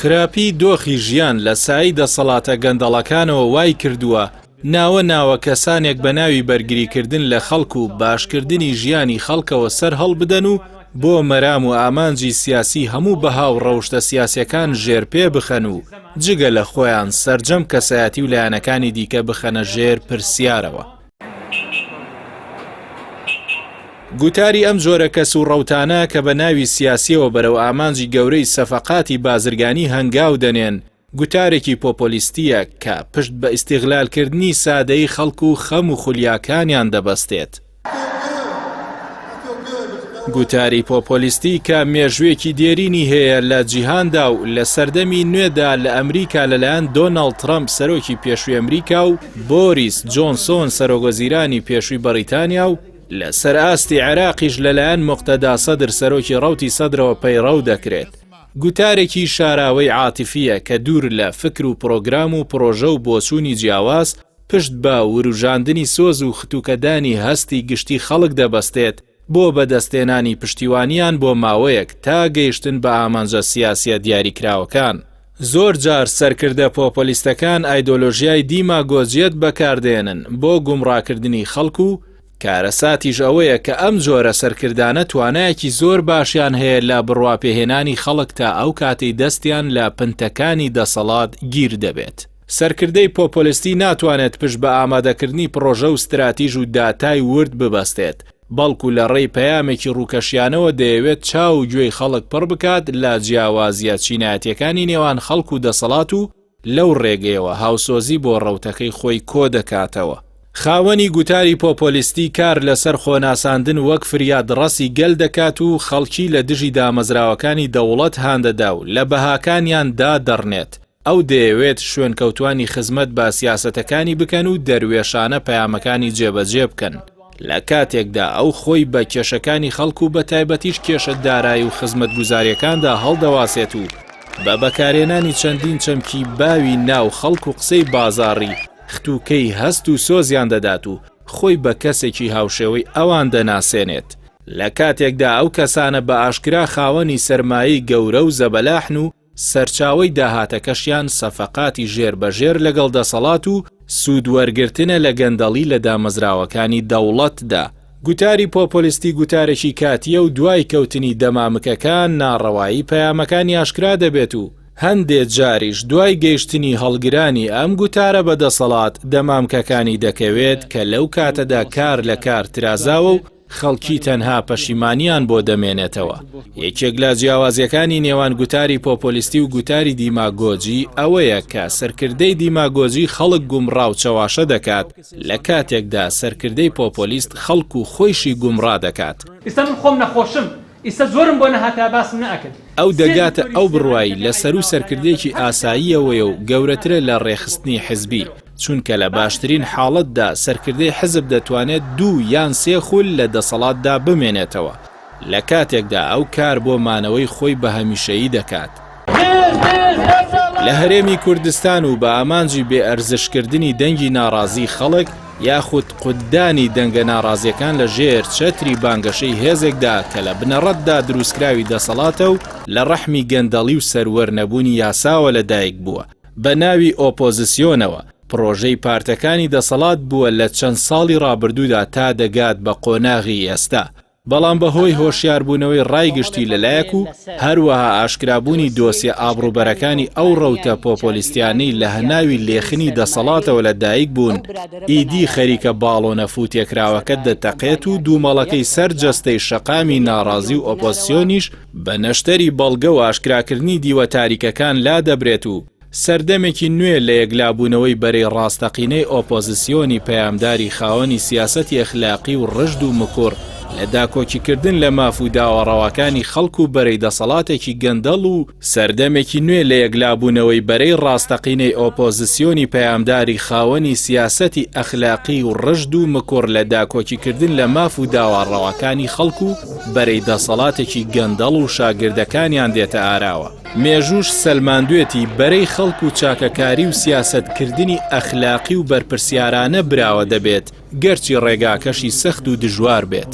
خراپی دۆخی ژیان لە سایی دەسەڵاتە گەندەڵەکانەوە وای کردووە ناوە کەسانێک بە ناوی بەرگریکردن لە خەڵک و باشکردنی ژیانی خەڵکەوە سەر هەڵبدەن و بۆ مەرام و ئامانجی سیاسی هەموو بەهاو ڕەوشتە سیاسیەکان ژێرپێ بخەن و جگە لە خۆیان سەرجەم کەسایەتی و لایەنەکانی دیکە بخەنە ژێر پرسیارەوە. گوتاری ئەم جۆرە کەس و ڕەوتانە کە بە ناوی سیاسیەوە بەرەو ئامانجی گەورەی سەفەقاتی بازرگانی هەنگاو دەنێن گوتارێکی پۆپۆلیستیە کە پشت بە ئیستیغلالکردنی سادەی خەڵک و خەم و خولیاکانیان دەبەستێت. گوتاری پۆپۆلیستی کە مێژوێکی دێرینی هەیە لە جیهاندا و لە سەردەمی نوێدا لە ئەمریکا لەلایەن دۆناڵد ترەمپ سەرۆکی پێشووی ئەمریکا و بۆریس جۆنسۆن سەرۆکوەزیرانی پێشووی بەریتانیا و لە سەرئاستی عێراقیش لەلایەن موقتەدا سەدر سەرۆکی ڕەوتی سەدرەوە پەیڕەو دەکرێت. گوتارێکی شاراوەی عاتیفیە کە دوور لە فکر و پرۆگرام و پرۆژە و بۆچوونی جیاواز پشت بە وروژاندنی سۆز و ختوکەدانی هەستی گشتی خەڵک دەبەستێت بۆ بەدەستێنانی پشتیوانیان بۆ ماوەیەک تا گەیشتن بە ئامانجە سیاسیە دیاریکراوەکان. زۆر جار سەرکردە پۆپۆلیستەکان ئایدۆلۆژیای دیماگۆجیەت بەکاردێنن بۆ گومڕاکردنی خەڵک و کارەساتیش ئەوەیە کە ئەم جۆرە سەرکردانە توانایەکی زۆر باشیان هەیە لە بڕواپێهێنانی خەڵک تا ئەو کاتەی دەستیان لە پنتەکانی دەسەڵات گیر دەبێت. سەرکردەی پۆپۆلیستی ناتوانێت پشت بە ئامادەکردنی پرۆژە و ستراتیژ و داتای ورد ببەستێت، بەڵکو لە ڕێی پەیامێکی ڕووکەشیانەوە دەیەوێت چاو و گوێی خەڵک پڕ بکات لە جیاوازیە چینایەتیەکانی نێوان خەڵک و دەسەڵات و لەو ڕێگەیەوە هاوسۆزی بۆ ڕەوتەکەی خۆی کۆ دەکاتەوە. خاوەنی گوتاری پۆپۆلیستی کار لەسەر خۆناساندن وەک فریادڕەسی گەل دەکات و خەڵکی لە دژی دامەزراوەکانی دەوڵەت هاندەدا و لە بەهاکانیاندا دەڕنێت. ئەو دەیەوێت شوێنکەوتوانی خزمەت بە سیاسەتەکانی بکەن و دەروێشانە پەیامەکانی جێبەجێ بکەن. لە کاتێکدا ئەو خۆی بە کێشەکانی خەڵک و بە تایبەتیش کێشە دارایی و خزمەت گوزاریەکاندا هەڵدەواسێت و بە بەکارێنانی چەندین چەمکی باوی ناو خەڵک و قسەی بازاڕی ختوکەی هەست و سۆزیان دەدات و خۆی بە کەسێکی هاوشێوەی ئەوان دەناسێنێت. لە کاتێکدا ئەو کەسانە بە ئاشکرا خاوەنی سەرمایی گەورە و زەبەلاحن و سەرچاوەی داهاتەکەشیان سەفەقاتی ژێربەژێر لەگەڵ دەسەڵات و سوودوەرگرتنە لە گەندەڵی لە دامەزراوەکانی دەوڵەتدا. گوتاری پۆپۆلیستی گوتارێکی کاتیە و دوای کەوتنی دەمامکەکان ناڕەوایی پەیامەکانی ئاشکرا دەبێت و هەندێک جاریش دوای گەیشتنی هەڵگرانی ئەم گوتارە بە دەسەڵات دەمامکەکانی دەکەوێت کە لەو کاتەدا کار لە کار ترازاوە و خەڵکی تەنها پەشیمانیان بۆ دەمێنێتەوە. یەکێک لە جیاوازیەکانی نێوان گوتاری پۆپۆلیستی و گوتاری دیماگۆجی ئەوەیە کە سەرکردەی دیماگۆجی خەڵک گومڕا و چەواشە دەکات لە کاتێکدا سەرکردەی پۆپۆلیست خەڵک و خۆیشی گومڕا دەکات. ئێستا من خۆم نەخۆشم، ئێستا زۆرم بۆ نەهاتا باسم نەکرد. ئەو دەگاتە ئەو بڕوایی لە سەر و سەرکردێکی ئاساییەوەیە و گەورەترە لە ڕێخستنی حزبی، چونکە لە باشترین حاڵەتدا سەرکردەی حزب دەتوانێت 2 یان 3 خول لە دەسەڵاتدا بمێنێتەوە لە کاتێکدا ئەو کار بۆ مانەوەی خۆی بە هەمیشەیی دەکات. لە هەرێمی کوردستان و بە ئامانجی بێئەرزشکردنی دەنگی ناڕازی خەڵک یاخود قوددانی دەنگە ناڕازیەکان لە ژێر چەتری بانگەشەی هێزێکدا کە لە بنەڕەتدا دروستکراوی دەسەڵاتە و لە ڕەحمی گەندەڵی و سەروەرنەبوونی یاساوە لەدایک بووە بە ناوی ئۆپۆزیسیۆنەوە. پرۆژەی پارتەکانی دەسەڵات بووە لە چەند ساڵی ڕابردوودا تا دەگات بە قۆناغی ئێستا، بەڵام بەهۆی هۆشیاربوونەوەی ڕایگشتی لەلایەک و هەروەها ئاشکرابوونی دۆسیە ئابڕوبەرەکانی ئەو ڕەوتە پۆپۆلیستیانەی لە هەناوی لێخنی دەسەڵاتەوە لەدایک بوون، ئیدی خەریکە باڵۆنە فوتێکراوەکە دەتەقێت و دوومەڵەکەی سەر جەستەی شەقامی ناڕازی و ئۆپۆزیسیۆنیش بە نەشتەری بەڵگە و ئاشکراکردنی دیوە تاریکەکان لا دەبرێت و سەردەمێکی نوێ لە یەکلابوونەوەی بەرەی ڕاستەقینەی ئۆپۆزیسیۆنی پەیامداری خاوەنی سیاسەتی ئەخلاقی و ڕژد و مکوڕ لە داکۆکیکردن لە ماف و داوەڕەوەکانی خەڵک و بەرەی دەسەڵاتێکی گەندەڵ و سەردەمێکی نوێ لە یەکلابوونەوەی بەرەی ڕاستەقینەی ئۆپۆزیسیۆنی پەیامداری خاوەنی سیاسەتی ئەخلاقی و ڕژد و مکوڕ لە داکۆکیکردن لە ماف و داوەڕەوەکانی خەڵک و بەرەی دەسەڵاتێکی گەندەڵ و شاگردەکانیان دێتە ئاراوە. مێژوش سەلماندوێتی بەرەی خەڵک و چاکەکاری و سیاسەتکردنی ئەخلاقی و بەرپرسیارانە براوە دەبێت گەرچی ڕێگاکەشی سەخت و دژوار بێت.